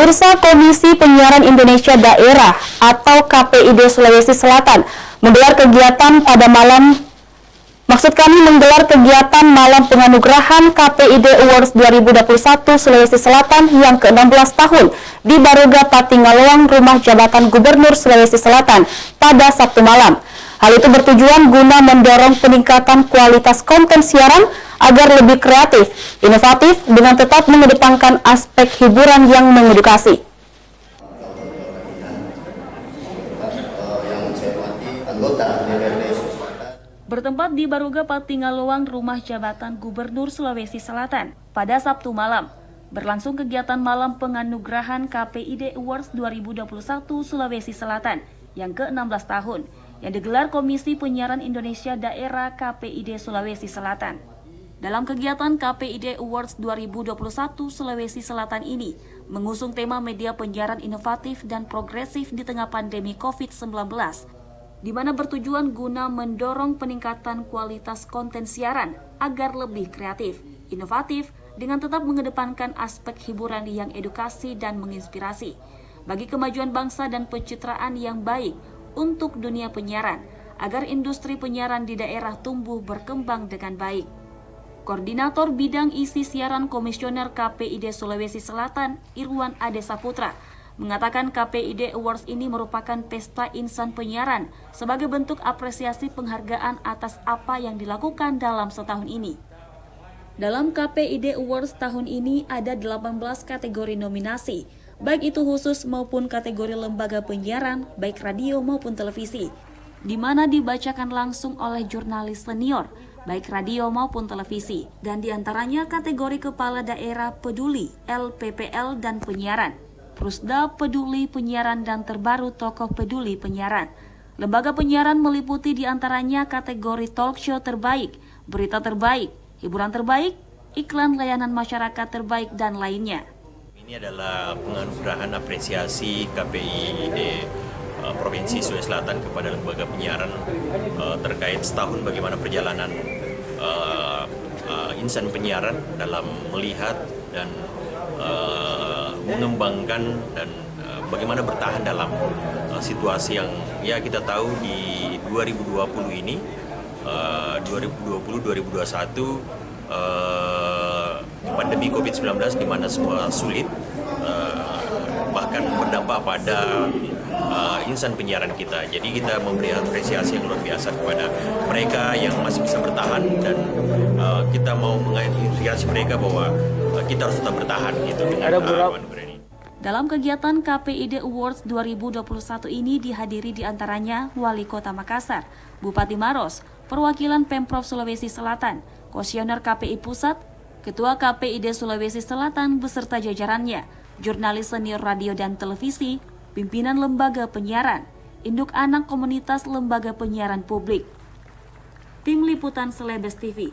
Pemirsa, Komisi Penyiaran Indonesia Daerah atau KPID Sulawesi Selatan menggelar kegiatan malam penganugerahan KPID Awards 2021 Sulawesi Selatan yang ke-16 tahun di Baruga Patingaloang, Rumah Jabatan Gubernur Sulawesi Selatan pada Sabtu malam. Hal itu bertujuan guna mendorong peningkatan kualitas konten siaran agar lebih kreatif, inovatif, dengan tetap mengedepankan aspek hiburan yang mengedukasi. Bertempat di Baruga Patingaloang, Rumah Jabatan Gubernur Sulawesi Selatan, pada Sabtu malam, berlangsung kegiatan malam penganugerahan KPID Awards 2021 Sulawesi Selatan yang ke-16 tahun, yang digelar Komisi Penyiaran Indonesia Daerah KPID Sulawesi Selatan. Dalam kegiatan KPID Awards 2021 Sulawesi Selatan ini, mengusung tema media penyiaran inovatif dan progresif di tengah pandemi COVID-19, di mana bertujuan guna mendorong peningkatan kualitas konten siaran agar lebih kreatif, inovatif, dengan tetap mengedepankan aspek hiburan yang edukasi dan menginspirasi, bagi kemajuan bangsa dan pencitraan yang baik untuk dunia penyiaran, agar industri penyiaran di daerah tumbuh berkembang dengan baik. Koordinator Bidang Isi Siaran Komisioner KPID Sulawesi Selatan, Irwan Ade Saputra, mengatakan KPID Awards ini merupakan pesta insan penyiaran sebagai bentuk apresiasi penghargaan atas apa yang dilakukan dalam setahun ini. Dalam KPID Awards tahun ini ada 18 kategori nominasi, baik itu khusus maupun kategori lembaga penyiaran, baik radio maupun televisi, di mana dibacakan langsung oleh jurnalis senior, baik radio maupun televisi, dan diantaranya kategori Kepala Daerah Peduli, LPPL dan Penyiaran, Prusda Peduli Penyiaran dan Terbaru Tokoh Peduli Penyiaran. Lembaga penyiaran meliputi diantaranya kategori talk show terbaik, berita terbaik, hiburan terbaik, iklan layanan masyarakat terbaik, dan lainnya. Ini adalah penganugerahan apresiasi KPID Provinsi Sulawesi Selatan kepada lembaga penyiaran terkait setahun bagaimana perjalanan insan penyiaran dalam melihat dan mengembangkan dan bagaimana bertahan dalam situasi yang ya kita tahu di 2020 ini, 2020-2021 pandemi COVID-19 di mana semua sulit, bahkan berdampak pada insan penyiaran kita. Jadi kita memberi apresiasi yang luar biasa kepada mereka yang masih bisa bertahan, dan kita mau menginspirasi mereka bahwa kita harus tetap bertahan gitu dengan anugerah ini. Dalam kegiatan KPID Awards 2021 ini dihadiri diantaranya Wali Kota Makassar, Bupati Maros, perwakilan Pemprov Sulawesi Selatan, Komisioner KPI Pusat, Ketua KPID Sulawesi Selatan beserta jajarannya, jurnalis senior radio dan televisi, pimpinan lembaga penyiaran, induk anak komunitas lembaga penyiaran publik. Tim Liputan Celebes TV.